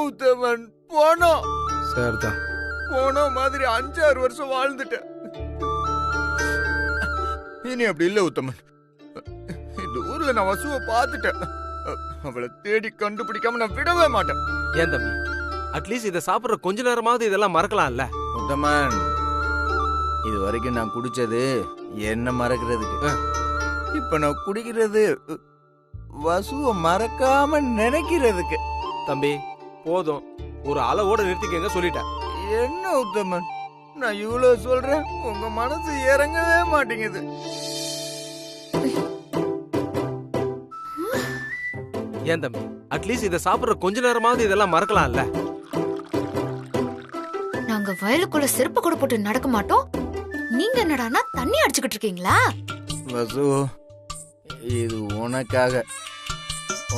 உத்தமன் போனோம். சரிதான். போன மாதிரி 5-6 வருஷம் வாழ்ந்துட்டேன். இனி அப்படி இல்ல உத்தமன். இந்த ஊர்ல நான் வசுவை பார்த்துட்டேன். அவளை தேடி கண்டுபிடிக்காம நான் விடவே மாட்டேன். ஏன் தம்பி, அட்லீஸ்ட் இதை சாப்பிடுற கொஞ்ச நேரமாவது இதெல்லாம் மறக்கலாம்ல? உத்தமன், இது வரைக்கும் நான் குடிச்சது என்ன மறக்கிறதுக்கு. இப்ப நான் குடிக்கிறது வசுவை மறக்காம நினைக்கிறதுக்கு. தம்பி போதும், ஒரு அளவோட நிறுத்திக்கங்க சொல்லிட்டேன். என்ன உத்தமன், நான் இவ்வளவு சொல்றேன், உங்க மனசு இறங்கவே மாட்டேங்குது. ஏன் தம்பி, அட்லீஸ்ட் இதை சாப்பிடுற கொஞ்ச நேரமாவது இதெல்லாம் மறக்கலாம்ல? நாங்க வயலுக்குள்ள செருப்பு கூட போட்டு நடக்க மாட்டோம், நீங்க என்னடானா தண்ணி அடிச்சுக்கிட்டு இருக்கீங்களா? வசு, இது உனக்காக,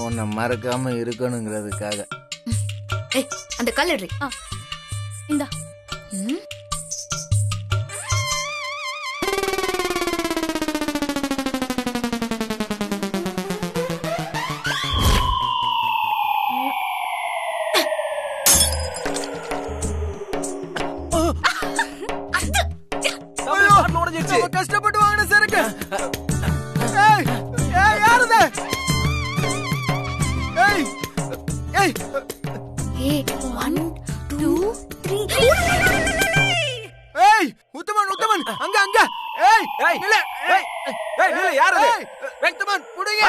உன்னை மறக்காம இருக்கணுங்கிறதுக்காக. ஏய், அந்த கல் எடுறி. இந்தா. கஷ்டப்பட்டு வாங்கின சரக்கு. யாருது? ஏய் 1 2 3. ஏய் உத்தமன், உத்தமன், அங்க அங்க. ஏய் இல்ல, ஏய் இல்ல, யார் அது? உத்தமன் புடிங்க.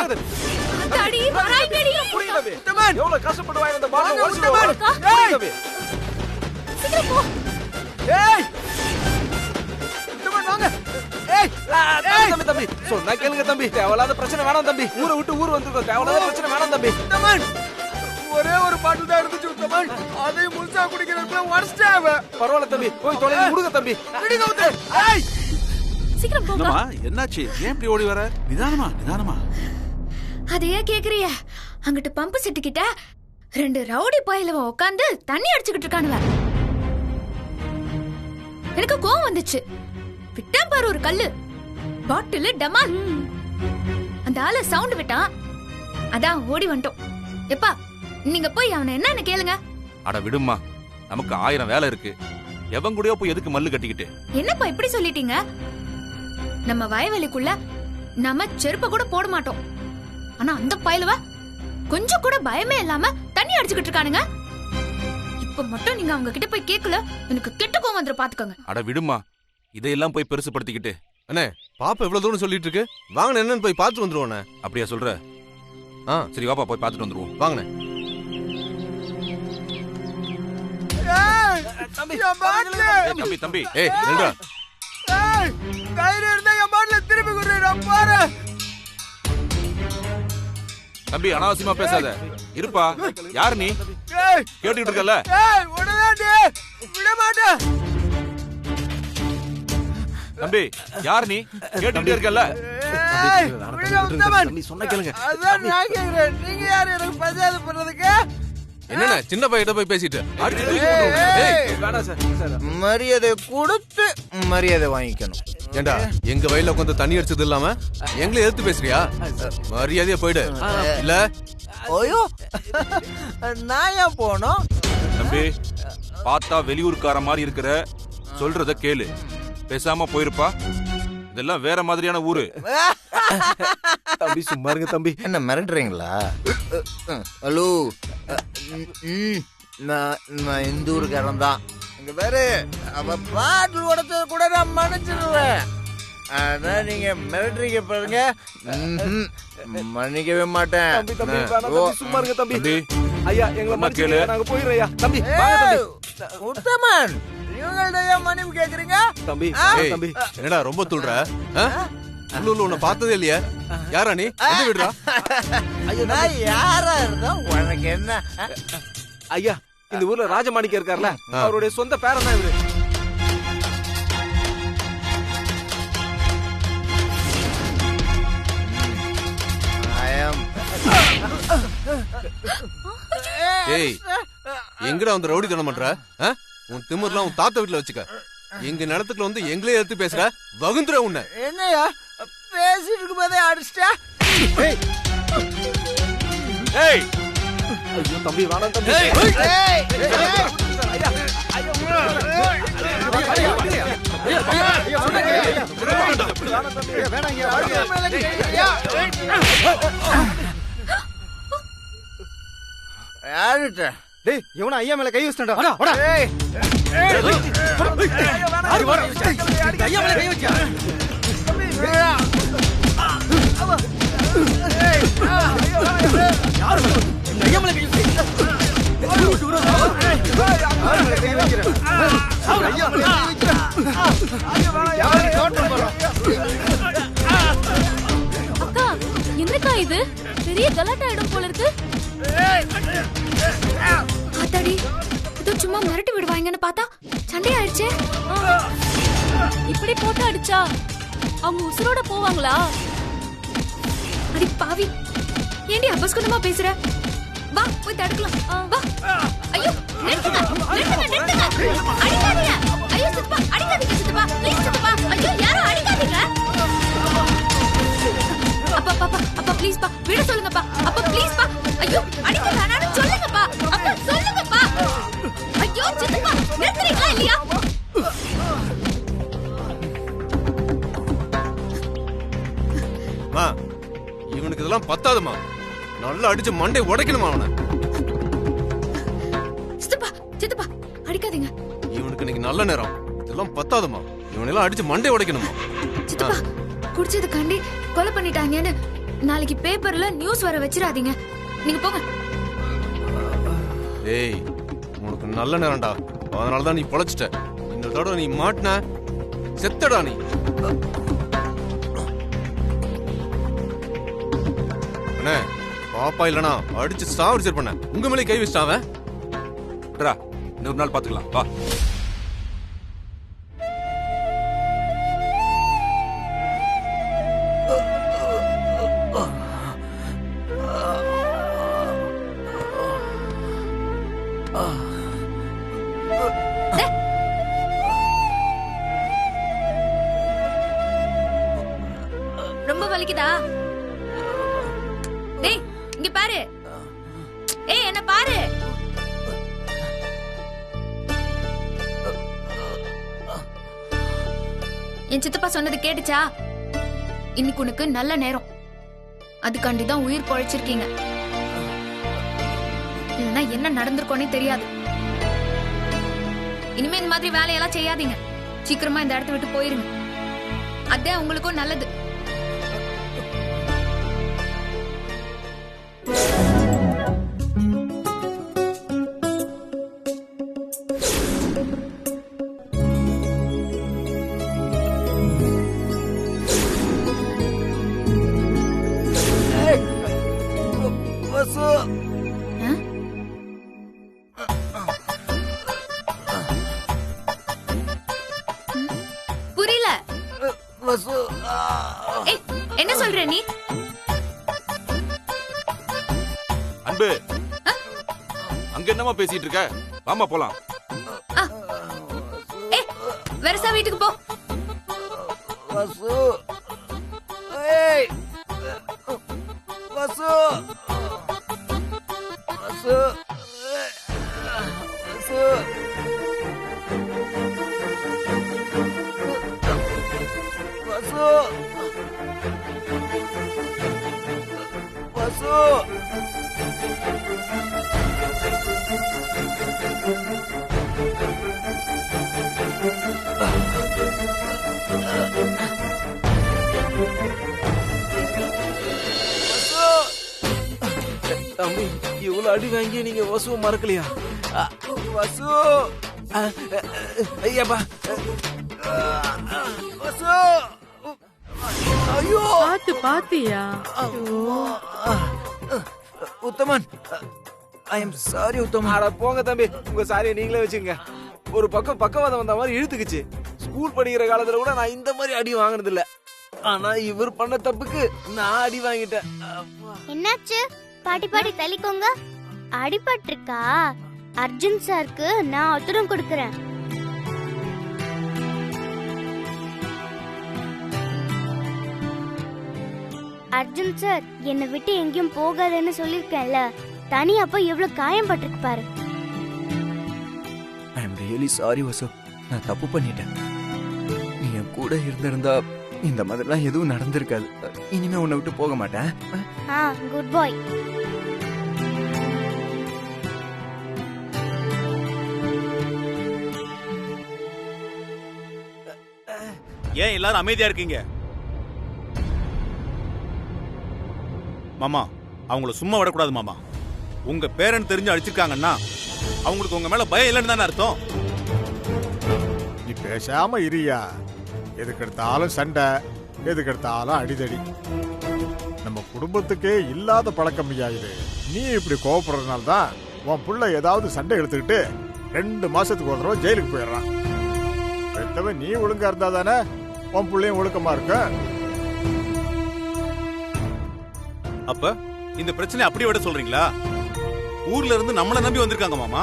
அடடி வராய்ங்கடி. புடிங்க தம்பி. உத்தமன், எவ்வளவு கஷ்டப்பட்டு வாங்கின அந்த பாட்டில் உடைச்சு உத்தமன். புடிங்க தம்பி. சீக்கிரம் போ. ஏய் உத்தமன் வாங்க. தம்பி தம்பி சொன்னா கேளுங்க தம்பி, தேவையில்லாத பிரச்சனை வேணாம் தம்பி. ஊரை விட்டு ஊர் வந்துருக்கோம், தேவையில்லாத பிரச்சனை வேணாம் தம்பி. உத்தமன், ஒரே ஒரு பாட்டில் தான் இருந்துச்சு உத்தமன், அதை முழுசா குடிக்கிறதுக்குள்ள உடச்சிட்டாவ. பரவாயில்ல தம்பி, போய் தொலைங்க, கொடுங்க தம்பி. விடுங்க உத்தமன். ஏய் சீக்கிரம் போ. என்னம்மா, என்னாச்சு? ஏன் இப்படி ஓடி வர? நிதானமா நிதானமா. அதையே கேக்குறிய? அங்கிட்டு பம்பு செட்டு கிட்ட 2 ரவுடி பாயிலவ உட்காந்து தண்ணி அடிச்சுக்கிட்டு இருக்கானுவ. எனக்கு கோவம் வந்துச்சு, விட்டான் பாரு ஒரு கல்லு, பாட்டில் டமால். அந்த ஆளு சவுண்ட் விட்டான், அதான் ஓடி வந்துட்டோம். எப்பா, நீங்க போய் அவனை என்னன்னு கேளுங்க. அட விடுமா, நமக்கு 1000 வேலை இருக்கு. எவன் கூடயோ போய் எதுக்கு மல்லு கட்டிக்கிட்டு? என்னப்பா இப்படி சொல்லிட்டீங்க? நம்ம வயவெளிக்குள்ள நம்ம செருப்ப கூட போட மாட்டோம், ஆனா அந்த பயலுவ கொஞ்சம் கூட பயமே இல்லாம தண்ணி அடிச்சுக்கிட்டு இருக்கானுங்க. இப்ப மட்டும் நீங்க அவங்க கிட்ட போய் கேட்கல, எனக்கு கெட்ட கோவம் வந்துரும் பாத்துக்கோங்க. அட விடுமா, இதையெல்லாம் போய் பெருசுப்படுத்திக்கிட்டு. அண்ணே, பாப்பா எவ்வளவு தூரம் சொல்லிட்டு இருக்கு, வாங்க என்னன்னு போய் பார்த்து வந்துருவோண்ணே. அப்படியா சொல்ற? சரி வாப்பா, போய் பார்த்துட்டு வந்துருவோம். வாங்கண்ணே. தம்பி தம்பி தம்பி, ஏய் நில்றா. தைரியம் இருந்தா என் பாட்டில திருப்பி கொடுறா பாரு. தம்பி அனாவசியமா பேசாத, இருப்பா. யாரு நீ? கேட்டுக்கிட்டு இருக்கல. விட மாட்டேன். தம்பி யாரு நீ? கேட்டுக்கிட்டே இருக்கல. தம்பி சொன்னா கேளுங்க. அதான் நான் கேக்குறேன், நீங்க யாரு எனக்கு பஞ்சாயத்து பண்றதுக்கு? என்னண்ணே சின்ன பையன் போய் பேசிட்டு வேணாம் சார். மரியாதை கொடுத்து மரியாதை வாங்கிக்கணும். ஏண்டா, எங்க வயல்ல உட்காந்து தண்ணி அடிச்சது இல்லாம எங்களை எதிர்த்து பேசுறியா? மரியாதையா போயிடு. இல்ல ஐயோ, நான் ஏன் போனோம்? தம்பி பார்த்தா வெளியூர்கார மாதிரி இருக்கிற, சொல்றத கேளு, பேசாம போயிருப்பா. இதெல்லாம் வேற மாதிரியான ஊரு. தம்பி சும்மா இருங்க தம்பி. என்ன மிரட்டுறீங்களா? ஹலோ, நான் இந்த ஊருக்காரன் தான். இங்க பாரு, அவ பாட்டில் உடைச்சது கூட நான் மன்னிச்சிடுவேன். ஆனா நீங்க மிரட்டுறீங்க பாருங்க, மன்னிக்கவே மாட்டேன். தம்பி தம்பி வேணாம் தம்பி, சும்மா இருங்க தம்பி. ஐயா எங்களை கேளு, மன்னிச்சிடுங்க, நாங்க போயிடுறோம் ஐயா. தம்பி வாங்க தம்பி. உத்தமன், இவங்கள்ட்ட ஏன் மன்னிப்பு கேக்குறீங்க? தம்பி தம்பி என்னடா ரொம்ப துள்ற? உள்ளூர்ல உன்னை பார்த்ததே இல்லையா? யாரா நீ? எந்த விடுறா? நான் யாரா இருந்தா உனக்கு என்ன? ஐயா, இந்த ஊர்ல ராஜமாணிக்கம் இருக்கார்ல, அவருடைய சொந்த பேரன் தான் இவரு. ஏய், எங்கடா வந்து ரவுடித்தனம் பண்ற? உன் திமிர்லாம் உன் தாத்தா வீட்டுல வச்சுக்க. எங்க நிலத்துக்குள்ள வந்து எங்களே எடுத்து பேசுற, வகுந்துற உன்னை. என்னையா பேசிட்டு இருக்கும் போதே அடிச்சிட்டா? ஏய் ஐயோ தம்பி வேணாம் தம்பி யாருட்ட டேய் இவன ஐயா மேல கை வச்சிட்டடா வாடா ஏய் ஐயா மேல கை வச்சியா யாரு இந்த ஐயா மேல கை வச்சியா கை வைக்கிற ஐயா மேல கை வைக்கிற யாரு தோட்டம் போறா அக்கா என்னக்கா இது பெரிய கலாட்டா இடம் போல இருக்கு ஆத்தாடி இது சும்மா மிரட்டி விடுவாங்கன்னு பார்த்தா சண்டை ஆயிடுச்சே இப்படி போட்டு அடிச்சா அவங்க உசுரோட போவாங்களா அடி பாவி ஏண்டி அபஸ்குணமா பேசுற வா போய் தடுக்கலாம் வா ஐயோ நிறுத்துங்க அடிக்காதீங்க ஐயோ சித்தப்பா அடிக்காதீங்க சித்தப்பா ப்ளீஸ் சித்தப்பா ஐயோ யாரும் அடிக்காதீங்க அப்பா ப்ளீஸ் பா விட சொல்லுங்கப்பா அப்பா ப்ளீஸ் பா ஐயோ அடிக்க வேணாம்னு சொல்லுங்கப்பா அப்பா சொல்லுங்கப்பா ஐயோ சித்தப்பா நிறுத்துறீங்களா இல்லையா மா இவனுக்கு இதெல்லாம் பத்தாதுமா நல்லா அடிச்சு மண்டை உடைக்கணுமா அவனை சித்தப்பா அடிக்காதீங்க இவனுக்கு இன்னைக்கு நல்ல நேரம் இதெல்லாம் பத்தாதுமா இவனெல்லாம் அடிச்சு மண்டை உடைக்கணுமா சித்தப்பா குடிச்சதுக்காண்டி கொலை பண்ணிட்டாங்கன்னு நாளைக்கு பேப்பர்ல நியூஸ் வர வச்சிராதீங்க நீங்க போங்க ஏய் உனக்கு நல்ல நேரம்டா அதனாலதான் நீ பொழைச்சிட்ட இந்த தடவை நீ மாட்டின செத்தடா நீ அண்ணே பாப்பா இல்லனா அடிச்சு சாவடிச்சிரு பண்ண உங்க மேலே கை வச்சிட்டாவன் இன்னொரு நாள் பாத்துக்கலாம் வா ரொம்ப வலிக்குதா டேய் இங்க பாரு ஏய் என்ன பாரு என் சித்தப்பா சொன்னது கேட்டுச்சா இன்னைக்கு உனக்கு நல்ல நேரம் அதுக்காண்டி தான் உயிர் பொழைச்சிருக்கீங்க இல்லைன்னா என்ன நடந்திருக்கோனே தெரியாது இனிமே இந்த மாதிரி வேலையெல்லாம் செய்யாதீங்க சீக்கிரமா இந்த இடத்த விட்டு போயிருங்க அதான் உங்களுக்கும் நல்லது வசு புரியல வசு ஏய் என்ன சொல்ற நீ அன்பு அங்க என்னமா பேசிட்டு இருக்க வாமா போலாம் ஏய் வெரசா வீட்டுக்கு போ வசு ஏய் வசு வசு வசு வசு வசு தம்பி இவ்வளவு அடி வாங்கி நீங்க வசுவை மறக்கலையா வசு ஐயாப்பா வசு ஐயோ பாத்தியா உத்தமன் ஐ எம் சாரி உத்தமன் அட போங்க தம்பி உங்க சாரியை நீங்களே வச்சுங்க ஒரு பக்கம் பக்கவாதம் வந்த மாதிரி இழுத்துக்குச்சு ஸ்கூல் படிக்கிற காலத்துல கூட நான் இந்த மாதிரி அடி வாங்கினது இல்ல ஆனா இவர் பண்ண தப்புக்கு நான் அடி வாங்கிட்டேன் என்னாச்சு பாட்டி பாட்டி தள்ளிக்கோங்க அடிபட்டிருக்கா அர்ஜுன் சாருக்கு நான் உத்தரம் கொடுக்கறேன் அர்ஜுன் சார் என்னை விட்டு எங்கேயும் போகாதேன்னு சொல்லிருக்கேன்ல தனி அப்ப எவ்வளவு காயம் பட்டிருக்கு பாரு. ஐ எம் ரியலி சாரி வசு, நான் தப்பு பண்ணிட்டேன். நீ என் கூட இருந்திருந்தா இந்த மாதிரிலாம் எதுவும் நடந்திருக்காது. இனிமே உன்னை விட்டு போக மாட்டேன். குட் பாய். ஏன் எல்லாரும் அமைதியா இருக்கீங்க? மாமா, அவங்கள சும்மா விடக்கூடாது மாமா. உங்க பேரன் தெரிஞ்சு அடிச்சிருக்காங்கன்னா அவங்களுக்கு உங்க மேல பயம் இல்லைன்னு தானே அர்த்தம். நீ பேசாம இரியா. எதுக்கு எடுத்தாலும் சண்டை, எதுக்கு எடுத்தாலும் அடிதடி. நம்ம குடும்பத்துக்கே இல்லாத பழக்கம் ஐயா இது. நீ இப்படி கோவப்படுறதுனால தான் உன் புள்ள ஏதாவது சண்டை எடுத்துக்கிட்டு 2 மாசத்துக்கு ஒரு தடவை ஜெயிலுக்கு போயிடுறான். பெத்தவன் நீ ஒழுங்கா இருந்தா தானே உன் புள்ளையும் ஒழுக்கமா இருக்க. அப்ப இந்த பிரச்சனை அப்படியே விட சொல்றீங்களா? ஊர்ல இருந்து நம்மள நம்பி வந்திருக்காங்க மாமா.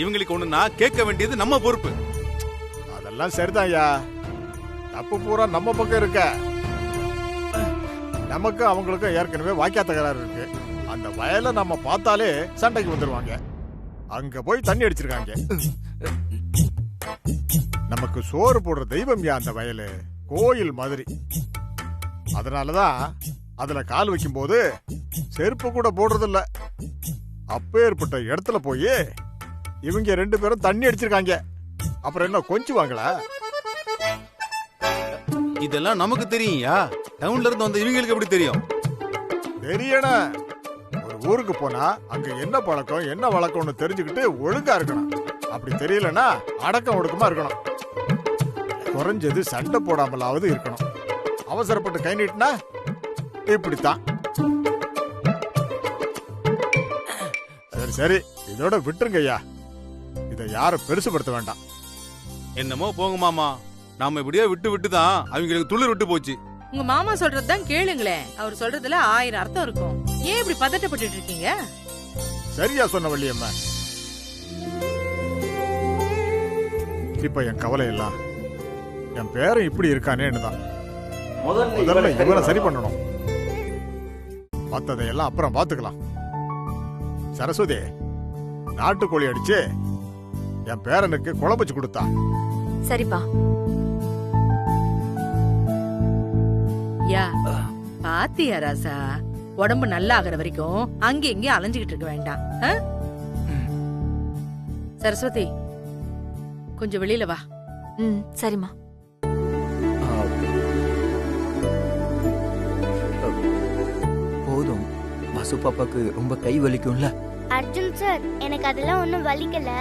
இவங்களுக்கு ஒண்ணுன்னா கேட்க வேண்டியது நம்ம பொறுப்பு. அதெல்லாம் சரிதான் ஐயா. தப்பு பூரா நம்ம பக்கம் இருக்க. நமக்கு அவங்களுக்கும் ஏற்கனவே வாக்கியா தகராறு இருக்கு. அந்த வயலை நம்ம பார்த்தாலே சண்டைக்கு வந்துருவாங்க. அங்க போய் தண்ணி அடிச்சிருக்காங்க. நமக்கு சோறு போடுற தெய்வம் யா அந்த வயலு, கோயில் மாதிரி. அதனாலதான் அதுல கால் வைக்கும் போது செருப்பு கூட போடுறது இல்ல. அப்பேற்பட்ட இடத்துல போய் இவங்க 2 பேரும் தண்ணி அடிச்சிருக்காங்க. அப்புறம் என்ன கொஞ்சுவாங்களா? இதெல்லாம் நமக்கு தெரியும்யா. டவுன்ல இருந்து வந்த இவங்களுக்கு எப்படி தெரியும்? தெரியணும். ஒரு ஊருக்கு போனா அங்க என்ன பழக்கம் என்ன வழக்கம்னு தெரிஞ்சுக்கிட்டு ஒழுங்கா இருக்கணும். அப்படி தெரியலன்னா அடக்கம் ஒடுக்கமா இருக்கணும். குறைஞ்சது சண்டை போடாமலாவது இருக்கணும். அவசரப்பட்டு கை நீட்டினா இப்படித்தான். சரி சரி, இதோட விட்டுருங்க ஐயா. இதை யாரும் பெருசுபடுத்த வேண்டாம். என்னமோ போங்க மாமா. நாம இப்படியே விட்டு விட்டு தான் அவங்களுக்கு துளிர் விட்டு போச்சு. உங்க மாமா சொல்றதுதான் கேளுங்களேன். அவர் சொல்றதுல 1000 அர்த்தம் இருக்கும். ஏன் இப்படி பதட்டப்பட்டு இருக்கீங்க? சரியா சொன்ன வள்ளியம்மா. இப்ப என் கவலை எல்லாம் என் பேரன் இப்படி இருக்கானேன்னு தான். முதல்ல இவனை சரி பண்ணணும். மத்ததையெல்லாம் அப்புறம் பாத்துக்கலாம். சரஸ்வதி, நாட்டுக்கோழி அடிச்சு என் பேரனுக்கு குழம்புச்சு கொடுத்தா. சரிப்பா. யா பாத்தியா ராசா, உடம்பு நல்லா ஆகிற வரைக்கும் அங்க இங்க அலைஞ்சுகிட்டு இருக்க வேண்டாம். சரஸ்வதி, கொஞ்சம் வெளியில வா. சரிம்மா. போதும், வசு பாப்பாக்கு ரொம்ப கை வலிக்கும்ல. அர்ஜுன் சார், எனக்கு அதெல்லாம் ஒண்ணும் வலிக்கல.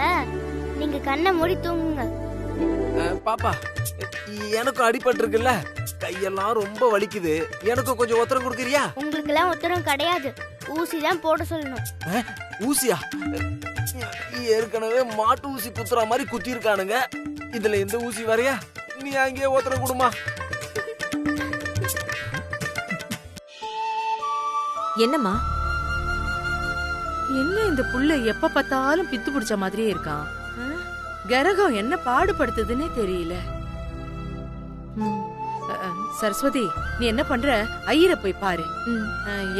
நீங்க கண்ணை மூடி தூங்குங்க. பாப்பா, எனக்கும் அடிபட்டு இருக்குல்ல, கையெல்லாம் ரொம்ப வலிக்குது. எனக்கும் கொஞ்சம் ஒத்தரம் கொடுக்கறியா? உங்களுக்கு எல்லாம் ஒத்தரம் கிடையாது. ஊசி தான் போட சொல்லணும். ஊசியா? ஏற்கனவே மாட்டு ஊசி குத்துற மாதிரி குத்தி இருக்கானுங்க. இதுல எந்த ஊசி வரையா? நீ அங்கேயே ஒத்தரம் கொடுமா. என்னம்மா? என்ன இந்த புள்ள எப்ப பார்த்தாலும் பித்து பிடிச்ச மாதிரியே இருக்கான். கரகம் என்ன பாடுபடுத்துதுன்னே தெரியல. சரஸ்வதி, நீ என்ன பண்ற? ஐயரை போய் பாரு.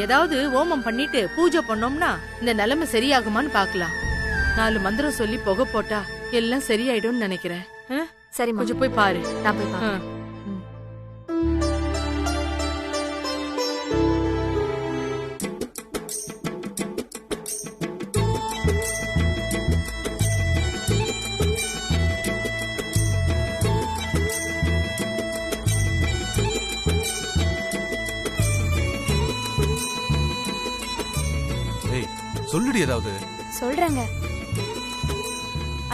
ஏதாவது ஓமம் பண்ணிட்டு பூஜை பண்ணோம்னா இந்த நிலைமை சரியாகுமான்னு பாக்கலாம். 4 மந்திரம் சொல்லி புகை போட்டா எல்லாம் சரியாயிடும் நினைக்கிறேன். சரி, கொஞ்சம் போய் பாரு. நான் போய் பாரு. சொல்லுடி ஏதாவது. சொல்றேங்க.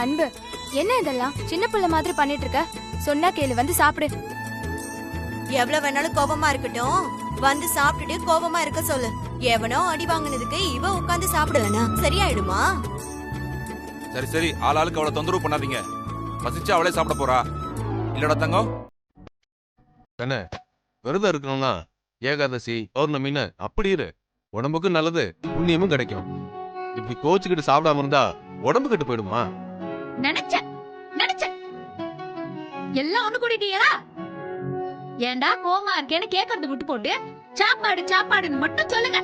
அன்பு, என்ன இதெல்லாம் சின்ன பிள்ளை மாதிரி பண்ணிட்டு இருக்க? சொன்னா கேளு, வந்து சாப்பிடு. எவ்வளவு வேணாலும் கோபமா இருக்கட்டும், வந்து சாப்பிட்டுட்டு கோபமா இருக்க சொல்லு. எவனோ அடி வாங்கினதுக்கு இவ உட்கார்ந்து சாப்பிடலனா சரியாயிடுமா? சரி சரி, ஆளாளுக்கு அவளை தொந்தரவு பண்ணாதீங்க. பசிச்சு அவளே சாப்பிட போறா. இல்லடா தங்கம்? என்ன விரதம் இருக்கணும்னா ஏகாதசி பௌர்ணமின்னு அப்படி இரு. உடம்புக்கும் நல்லது, புண்ணியமும் கிடைக்கும். இப்படி கோச்சுக்கிட்டு சாப்பிடாம இருந்தா உடம்பு கெட்டு போயிடுமா? நினைச்சேன் எல்லாம் ஒண்ணு கூட்டிட்டியா? ஏண்டா கோமா இருக்கேன்னு கேக்குறது விட்டு போட்டு சாப்பாடு சாப்பாடுன்னு மட்டும் சொல்லுங்க.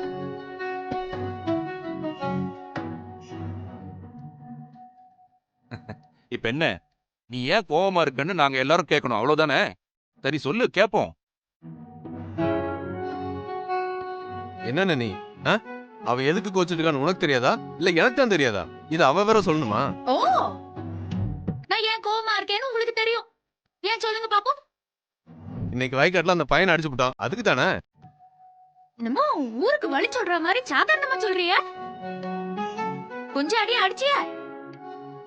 இப்ப என்ன, நீ ஏன் கோவமா இருக்கன்னு நாங்க எல்லாரும் கேட்கணும், அவ்வளவுதானே? சரி சொல்லு, கேப்போம். என்னன்னு நீ அவ எதுக்கு கோச்சிட்டு இருக்கான்னு உனக்கு தெரியாதா இல்ல எனக்கு தான் தெரியாதா? இது அவ வேற சொல்லணுமா? ஓ, நான் ஏன் கோவமா இருக்கேன்னு உங்களுக்கு தெரியும். ஏன் சொல்லுங்க பாப்போம். இன்னைக்கு வயக்காட்டுல அந்த பையனை அடிச்சு விட்டான், அதுக்கு தானே. என்னமோ ஊருக்கு வழி சொல்ற மாதிரி சாதாரணமா சொல்றிய. கொஞ்சம் அடி அடிச்சியா?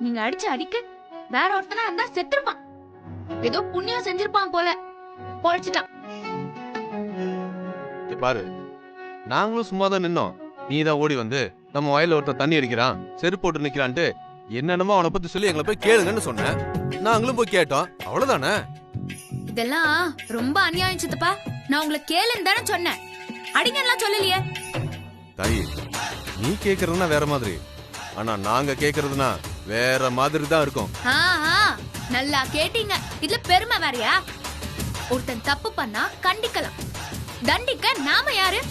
நீங்க அடிச்ச அடிக்கு வேற ஒருத்தனா இருந்தா செத்துருப்பான். ஏதோ புண்ணியம் செஞ்சிருப்பான் போல, பொழைச்சிட்டான். பாரு, நாங்களும் சும்மா தான் நின்னோம். நீ தான் ஓடி வந்து நம்ம வயல்ல ஒருத்தன் தண்ணி அடிக்கிறான், செருப்பு போட்டு நிக்கிறான்ட்டு என்னென்னமோ அவனை பத்தி சொல்லி எங்களை போய் கேளுங்கன்னு சொன்னேன். நாங்களும் போய் கேட்டோம், அவ்வளவுதானே. இதெல்லாம் ரொம்ப அநியாயம் சித்தப்பா. நான் உங்களை கேளுன்னு தானே சொன்னேன், அடிங்கலாம் சொல்லலையே. தாயி, நீ கேக்குறதுனா வேற மாதிரி, ஆனா நாங்க கேக்குறதுனா வேற மாதிரி தான் இருக்கும். நல்லா கேட்டீங்க. இதுல பெருமை வேறயா? ஒருத்தன் தப்பு பண்ணா கண்டிக்கலாம், தண்டிக்க நாம யாரு?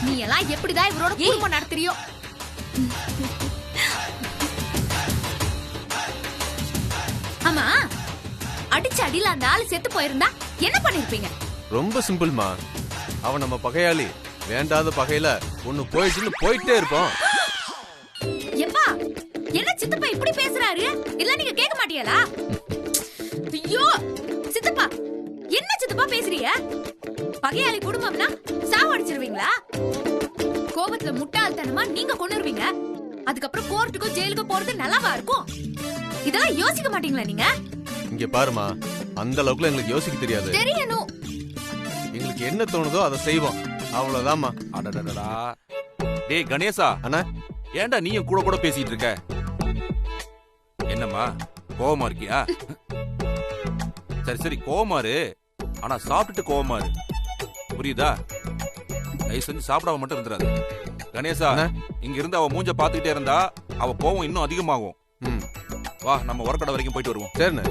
நீ எல்லாம் எப்படிதான் இவரோட குடும்பம் நடத்துறியோ? ஆமா, அடிச்ச அடியில அந்த ஆளு செத்து போயிருந்தா என்ன பண்ணிருப்பீங்க? ரொம்ப சிம்பிள்மா, அவன் நம்ம பகையாளி. வேண்டாத பகையில ஒண்ணு போயிட்டுன்னு போயிட்டே இருப்போம். எப்பா, என்ன சித்தப்பா இப்படி பேசுறாரு? இல்ல நீங்க கேட்க மாட்டீங்களா? ஐயோ சித்தப்பா, என்ன சித்தப்பா பேசுறீங்க? பகையாளி குடும்பம்னா சாவடிச்சிருவீங்களா? கோபத்துல முட்டாள்தனமா நீங்க கொன்னுருவீங்க. அதுக்கப்புறம் கோர்ட்டுக்கும் ஜெயிலுக்கும் போறது நல்லாவா இருக்கும்? இதெல்லாம் யோசிக்க மாட்டீங்களா நீங்க? இங்க பாருமா, அந்த அளவுக்குல எங்களுக்கு யோசிக்க தெரியாது. தெரியணும். எங்களுக்கு என்ன தோணுதோ அதை செய்வோம், அவ்வளவுதாம்மா. அடடடடா. டேய் கணேசா, அண்ணா, ஏன்டா நீயும் கூட கூட பேசிட்டு இருக்க? என்னம்மா கோவமா இருக்கியா? சரி சரி கோவமாரு, ஆனா சாப்பிட்டுட்டு கோவமாரு, புரியுதா? தயவு செஞ்சு சாப்பிடாம மட்டும் இருந்துடாது. கணேசா, இங்க இருந்து அவ மூஞ்ச பாத்துக்கிட்டே இருந்தா அவ கோவம் இன்னும் அதிகமாகும். வா, நம்ம உரக்கடை வரைக்கும் போயிட்டு வருவோம். சரிண்ணே.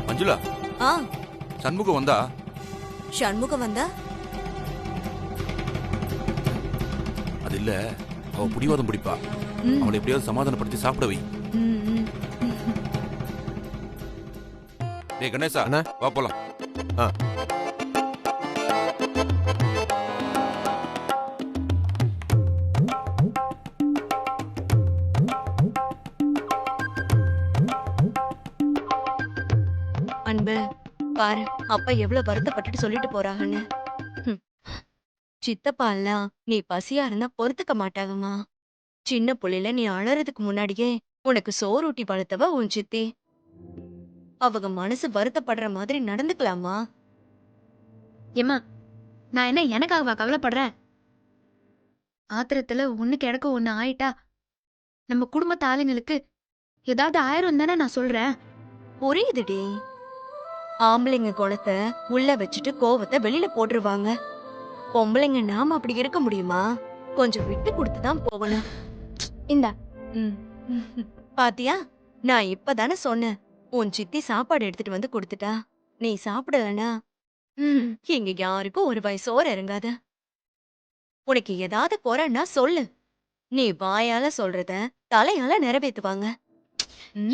மஞ்சுளா, சண்முகம் வந்தா? சண்முகம் வந்தா? அது இல்ல, அவ புடிவாதம் பிடிப்பா. அவளை எப்படியாவது சமாதானப்படுத்தி சாப்பிட வை. டேய் கணேசா, வா போலாம். அன்பு, பாரு அப்பா எவ்வளவு வருத்தப்பட்டுட்டு சொல்லிட்டு போறாங்கன்னு. சித்தப்பா எல்லாம் நீ பசியா இருந்தா பொறுத்துக்க மாட்டாங்கம்மா. சின்ன புள்ளையில நீ அழறதுக்கு முன்னாடியே உனக்கு சோறு ஊட்டி வளர்த்தவ உன் சித்தி. அவங்க மனசு வருத்தப்படுற மாதிரி நடந்துக்கலாமா? ஏமா, நான் என்ன எனக்காகவா கவலைப்படுறேன்? ஆத்திரத்துல ஒண்ணு கிடக்க ஒண்ணு ஆயிட்டா நம்ம குடும்பத்து ஆளுங்களுக்கு ஏதாவது ஆயிரம் தானே நான் சொல்றேன். புரியுதுடி. ஆம்பளைங்க குணத்தை உள்ள வச்சுட்டு கோவத்தை வெளியில போட்டுருவாங்க. பொம்பளைங்க நாம அப்படி இருக்க முடியுமா? கொஞ்சம் விட்டு கொடுத்துதான் போகணும். இந்தா. பாத்தியா, நான் இப்பதானே சொன்னேன், உன் சித்தி சாப்பாடு எடுத்துட்டு வந்து கொடுத்துட்டா. நீ சாப்பிடலனா இங்க யாருக்கும் ஒரு வயசோர் இறங்காத. உனக்கு ஏதாவது குறைன்னா சொல்லு, நீ வாயால சொல்றத தலையால நிறைவேத்துவாங்க.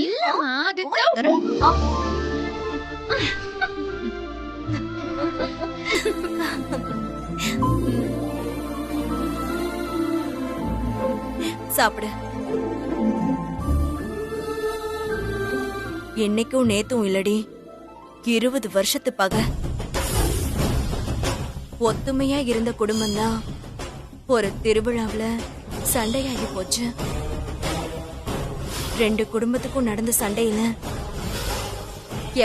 இல்லம்மா, அது சாப்பிடு. என்னைக்கும் நேத்தும் இல்லடி, 20 வருஷத்து பகை. ஒத்துமையா இருந்த குடும்பம் தான் ஒரு திருவிழாவுல சண்டையாகி போச்சு. 2 குடும்பத்துக்கும் நடந்த சண்டையில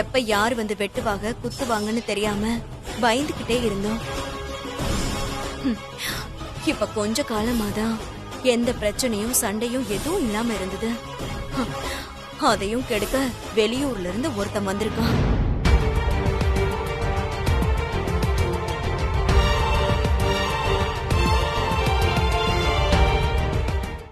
எப்ப யார் வந்து வெட்டுவாங்க குத்துவாங்கன்னு தெரியாம பயந்துகிட்டே இருந்தோம். இப்ப கொஞ்ச காலமாதான் எந்த பிரச்சனையும் சண்டையும் எதுவும் இல்லாம இருந்தது. அதையும் கெடுக்க வெளியூர்ல இருந்து ஒருத்தன் வந்திருக்கான்.